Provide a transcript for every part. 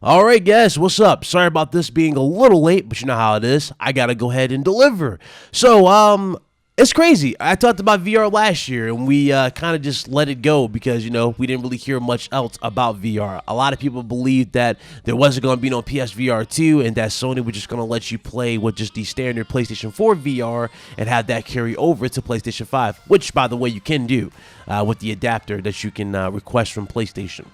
All right, guys, what's up? Sorry about this being a little late, but you know how it is. I gotta go ahead and deliver. So, it's crazy. I talked about VR last year, and we kind of just let it go because we didn't really hear much else about VR. A lot of people believed that there wasn't going to be no PSVR2, and that Sony was just going to let you play with just the standard PlayStation 4 VR and have that carry over to PlayStation 5, which, by the way, you can do with the adapter that you can request from PlayStation.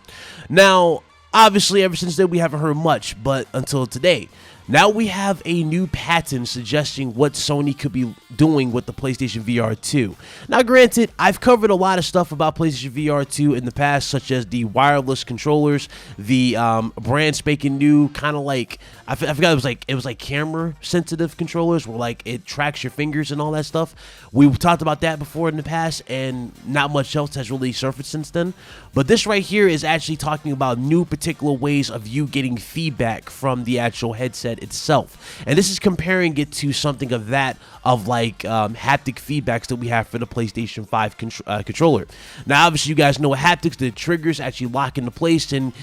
Now, obviously, ever since then, we haven't heard much, but until today. Now we have a new patent suggesting what Sony could be doing with the PlayStation VR 2. Now, granted, I've covered a lot of stuff about PlayStation VR 2 in the past, such as the wireless controllers, the brand spanking new kind of like, I forgot it was like camera sensitive controllers where like it tracks your fingers and all that stuff. We've talked about that before in the past, and not much else has really surfaced since then. But this right here is actually talking about new particular ways of you getting feedback from the actual headset itself, and this is comparing it to something of like haptic feedbacks that we have for the PlayStation 5 controller. Now, obviously, you guys know what haptics, the triggers actually lock into place and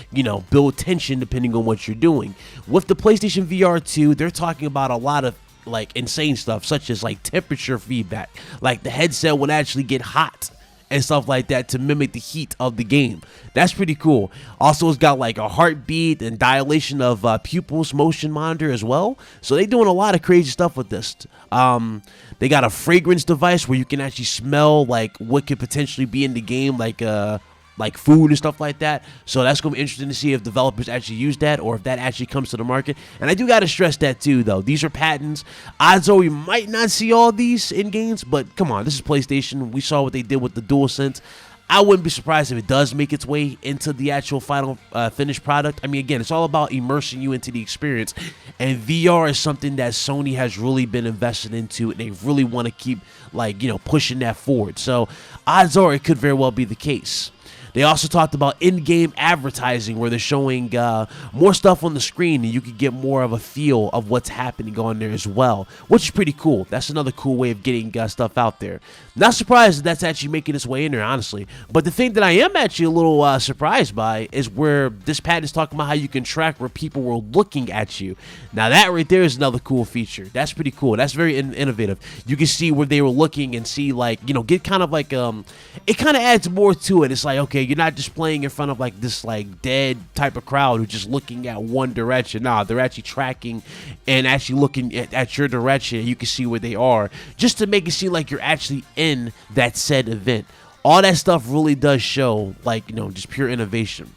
build tension depending on what you're doing. With the PlayStation VR 2, they're talking about a lot of like insane stuff, such as like temperature feedback, like the headset would actually get hot and stuff like that to mimic the heat of the game. That's pretty cool. Also, it's got like a heartbeat and dilation of pupils motion monitor as well. So they're doing a lot of crazy stuff with this. They got a fragrance device where you can actually smell like what could potentially be in the game, like food and stuff like that. So that's going to be interesting to see if developers actually use that or if that actually comes to the market. And I do got to stress that too, though. These are patents. Odds are we might not see all these in games, but come on, this is PlayStation. We saw what they did with the DualSense. I wouldn't be surprised if it does make its way into the actual final finished product. I mean, again, it's all about immersing you into the experience. And VR is something that Sony has really been invested into, and they really want to keep, pushing that forward. So odds are it could very well be the case. They also talked about in-game advertising where they're showing more stuff on the screen and you can get more of a feel of what's happening on there as well, which is pretty cool. That's another cool way of getting stuff out there. Not surprised that that's actually making its way in there, honestly. But the thing that I am actually a little surprised by is where this patent is talking about how you can track where people were looking at you. Now that right there is another cool feature. That's pretty cool. That's very innovative. You can see where they were looking and see get kind of like it kind of adds more to it. It's like, okay, you're not just playing in front of like this like dead type of crowd who's just looking at one direction. Nah, they're actually tracking and actually looking at your direction, and you can see where they are, just to make it seem like you're actually in that said event. All that stuff really does show just pure innovation.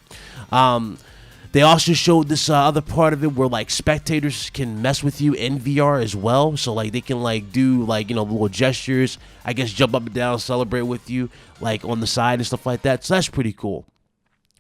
They also showed this other part of it where like spectators can mess with you in VR as well. So like they can do little gestures, I guess jump up and down, celebrate with you like on the side and stuff like that. So that's pretty cool.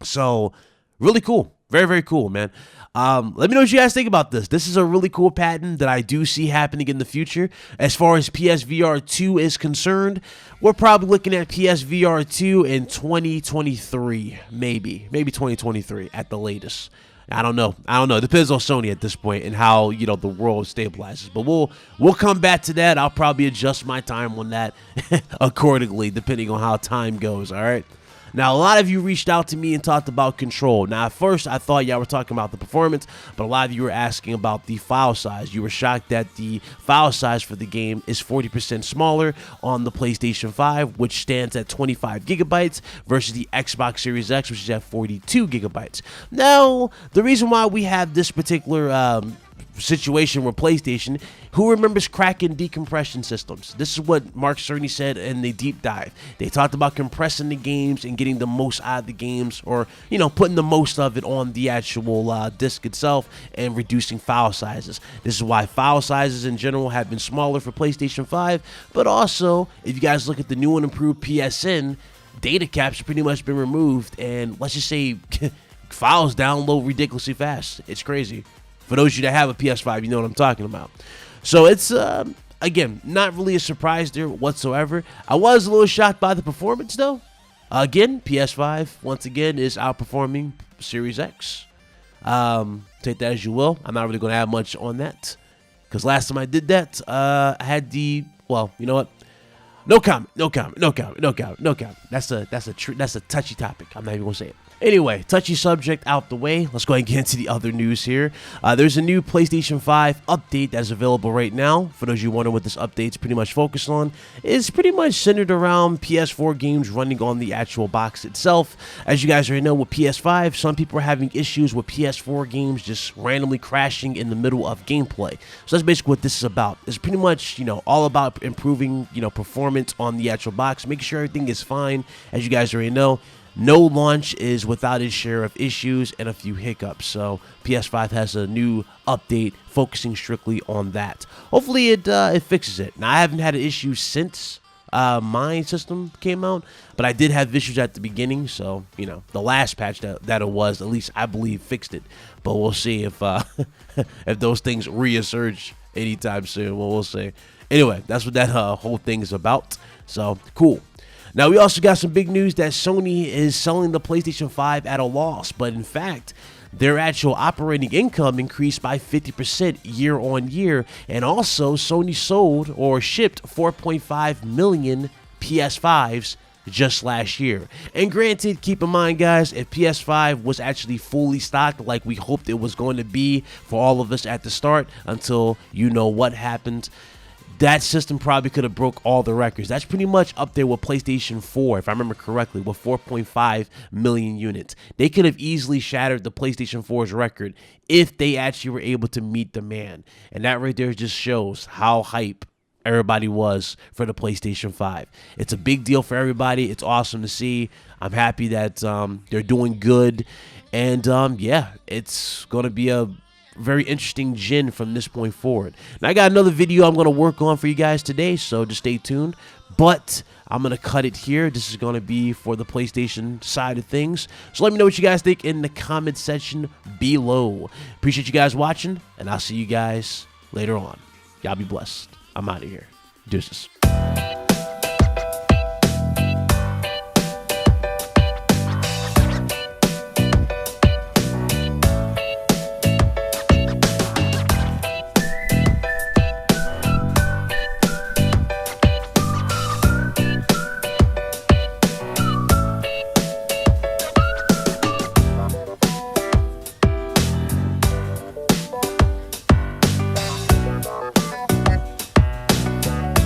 So really cool. Very, very cool, man. Let me know what you guys think about this. This is a really cool patent that I do see happening in the future. As far as PSVR 2 is concerned, we're probably looking at PSVR 2 in 2023, maybe 2023 at the latest. I don't know. It depends on Sony at this point and how the world stabilizes. But we'll come back to that. I'll probably adjust my time on that accordingly, depending on how time goes. All right. Now, a lot of you reached out to me and talked about control. Now, at first, I thought y'all were talking about the performance, but a lot of you were asking about the file size. You were shocked that the file size for the game is 40% smaller on the PlayStation 5, which stands at 25 gigabytes, versus the Xbox Series X, which is at 42 gigabytes. Now, the reason why we have this particular situation with PlayStation, who remembers cracking decompression systems? This is what Mark Cerny said in the deep dive. They talked about compressing the games and getting the most out of the games, or putting the most of it on the actual disc itself and reducing file sizes. This is why file sizes in general have been smaller for PlayStation 5, but also if you guys look at the new and improved PSN, data caps pretty much been removed, and let's just say files download ridiculously fast. It's crazy. For those of you that have a PS5, you know what I'm talking about. So it's, again, not really a surprise there whatsoever. I was a little shocked by the performance, though. Again, PS5, once again, is outperforming Series X. Take that as you will. I'm not really going to have much on that, because last time I did that, I had the, well, you know what? No comment. That's a touchy topic. I'm not even going to say it. Anyway, touchy subject out the way. Let's go ahead and get into the other news here. There's a new PlayStation 5 update that's available right now. For those of you wondering what this update's pretty much focused on, it's pretty much centered around PS4 games running on the actual box itself. As you guys already know, with PS5, some people are having issues with PS4 games just randomly crashing in the middle of gameplay. So that's basically what this is about. It's pretty much, all about improving, performance on the actual box, making sure everything is fine. As you guys already know, no launch is without its share of issues and a few hiccups. So PS5 has a new update focusing strictly on that. Hopefully it fixes it. Now, I haven't had an issue since my system came out, but I did have issues at the beginning. So, the last patch that it was, at least I believe, fixed it. But we'll see if if those things resurge anytime soon. Well, we'll see. Anyway, that's what that whole thing is about. So, cool. Now, we also got some big news that Sony is selling the PlayStation 5 at a loss, but in fact, their actual operating income increased by 50% year on year, and also Sony sold or shipped 4.5 million PS5s just last year. And granted, keep in mind, guys, if PS5 was actually fully stocked like we hoped it was going to be for all of us at the start, until what happened, that system probably could have broke all the records. That's pretty much up there with PlayStation 4, if I remember correctly, with 4.5 million units. They could have easily shattered the PlayStation 4's record if they actually were able to meet demand. And that right there just shows how hype everybody was for the PlayStation 5. It's a big deal for everybody. It's awesome to see. I'm happy that they're doing good. And yeah, it's going to be a very interesting gen from this point forward. Now, I got another video I'm going to work on for you guys today, so just stay tuned. But I'm going to cut it here. This is going to be for the PlayStation side of things. So let me know what you guys think in the comment section below. Appreciate you guys watching, and I'll see you guys later on. Y'all be blessed. I'm out of here. Deuces.